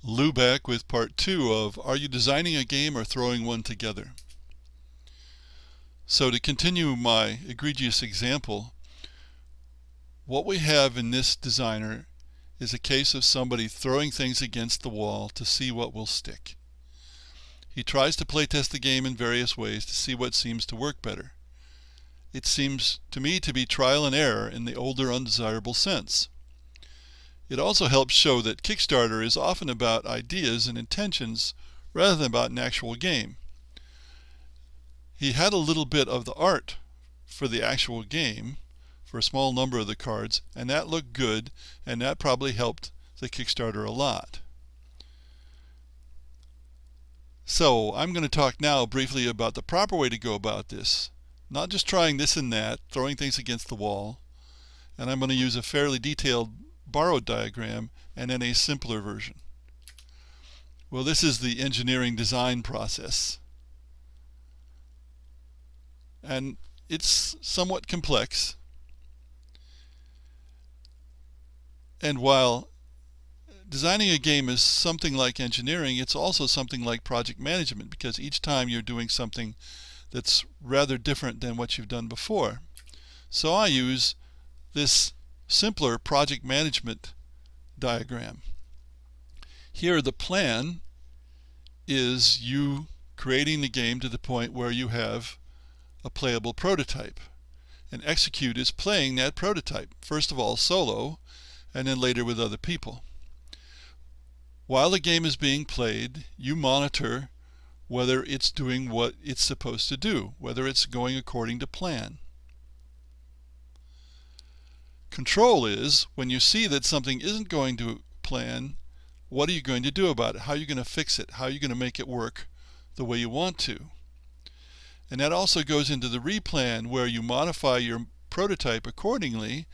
Lou back with part 2 of Are You Designing a Game or Throwing One Together? So to continue my egregious example, what we have in this designer is a case of somebody throwing things against the wall to see what will stick. He tries to playtest the game in various ways to see what seems to work better. It seems to me to be trial and error in the older undesirable sense. It also helps show that Kickstarter is often about ideas and intentions rather than about an actual game. He had a little bit of the art for the actual game for a small number of the cards, and that looked good, and that probably helped the Kickstarter a lot. So I'm going to talk now briefly about the proper way to go about this. Not just trying this and that, throwing things against the wall, and I'm going to use a fairly detailed borrowed diagram and then a simpler version. Well, this is the engineering design process, and it's somewhat complex. And while designing a game is something like engineering, it's also something like project management, because each time you're doing something that's rather different than what you've done before. So I use this simpler project management diagram. Here the plan is you creating the game to the point where you have a playable prototype, and execute is playing that prototype, first of all solo and then later with other people. While the game is being played, you monitor whether it's doing what it's supposed to do, whether it's going according to plan. Control is when you see that something isn't going to plan, what are you going to do about it? How are you going to fix it? How are you going to make it work the way you want to? And that also goes into the replan, where you modify your prototype accordingly,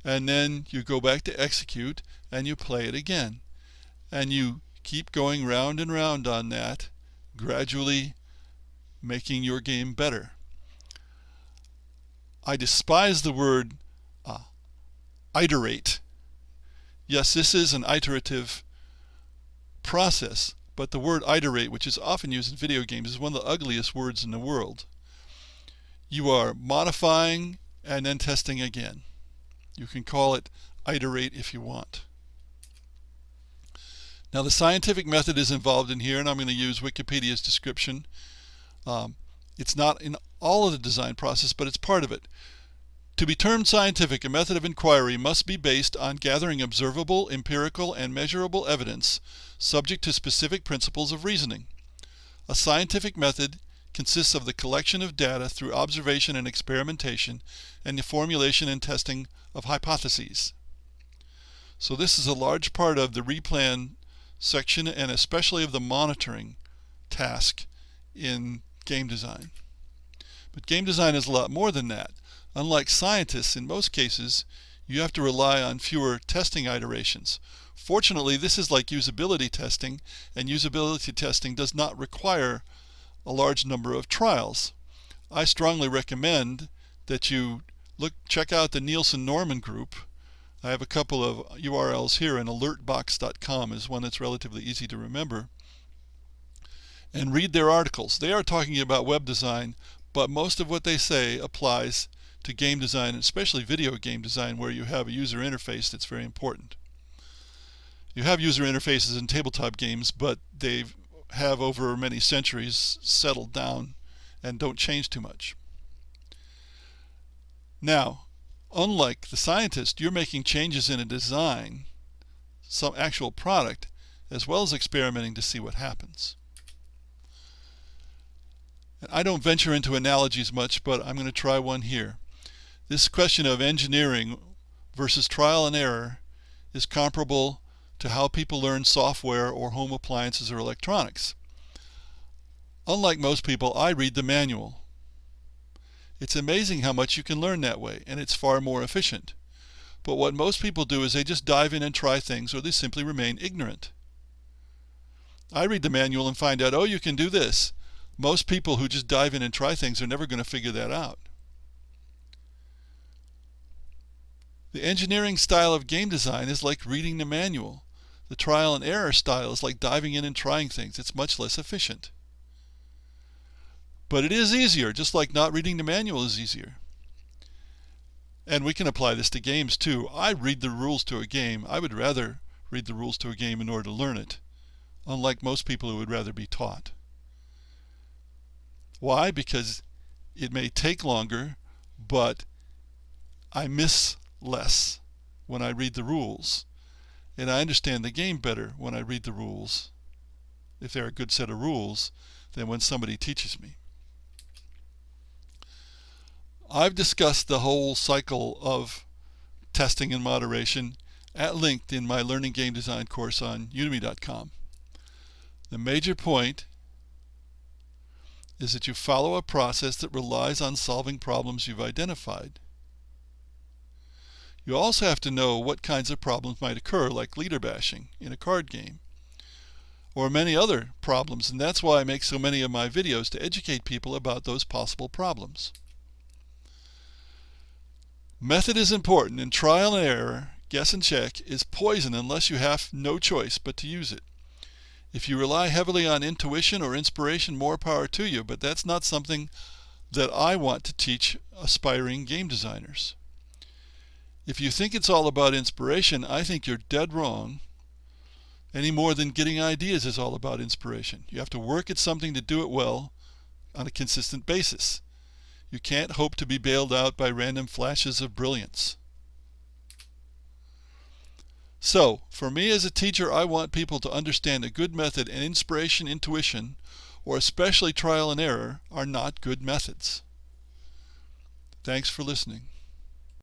and then you go back to execute and you play it again. And you keep going round and round on that, gradually making your game better. I despise the word iterate. Yes, this is an iterative process, but the word iterate, which is often used in video games, is one of the ugliest words in the world. You are modifying and then testing again. You can call it iterate if you want. Now the scientific method is involved in here, and I'm going to use Wikipedia's description. It's not in all of the design process, but it's part of it. To be termed scientific, a method of inquiry must be based on gathering observable, empirical, and measurable evidence subject to specific principles of reasoning. A scientific method consists of the collection of data through observation and experimentation and the formulation and testing of hypotheses. So this is a large part of the replan section, and especially of the monitoring task in game design. But game design is a lot more than that. Unlike scientists, in most cases, you have to rely on fewer testing iterations. Fortunately, this is like usability testing, and usability testing does not require a large number of trials. I strongly recommend that you check out the Nielsen-Norman group. I have a couple of URLs here, and alertbox.com is one that's relatively easy to remember. And read their articles. They are talking about web design, but most of what they say applies to game design, especially video game design, where you have a user interface that's very important. You have user interfaces in tabletop games, but they have over many centuries settled down and don't change too much. Now, unlike the scientist, you're making changes in a design, some actual product, as well as experimenting to see what happens. And I don't venture into analogies much, but I'm going to try one here. This question of engineering versus trial and error is comparable to how people learn software or home appliances or electronics. Unlike most people, I read the manual. It's amazing how much you can learn that way, and it's far more efficient. But what most people do is they just dive in and try things, or they simply remain ignorant. I read the manual and find out, oh, you can do this. Most people who just dive in and try things are never going to figure that out. The engineering style of game design is like reading the manual. The trial and error style is like diving in and trying things. It's much less efficient. But it is easier, just like not reading the manual is easier. And we can apply this to games too. I read the rules to a game. I would rather read the rules to a game in order to learn it, unlike most people who would rather be taught. Why? Because it may take longer, but I miss less when I read the rules. And I understand the game better when I read the rules, if they're a good set of rules, than when somebody teaches me. I've discussed the whole cycle of testing and moderation at length in my Learning Game Design course on udemy.com. The major point is that you follow a process that relies on solving problems you've identified. You also have to know what kinds of problems might occur, like leader bashing in a card game, or many other problems, and that's why I make so many of my videos, to educate people about those possible problems. Method is important, and trial and error, guess and check, is poison unless you have no choice but to use it. If you rely heavily on intuition or inspiration, more power to you, but that's not something that I want to teach aspiring game designers. If you think it's all about inspiration, I think you're dead wrong, any more than getting ideas is all about inspiration. You have to work at something to do it well on a consistent basis. You can't hope to be bailed out by random flashes of brilliance. So, for me as a teacher, I want people to understand a good method, and inspiration, intuition, or especially trial and error, are not good methods. Thanks for listening.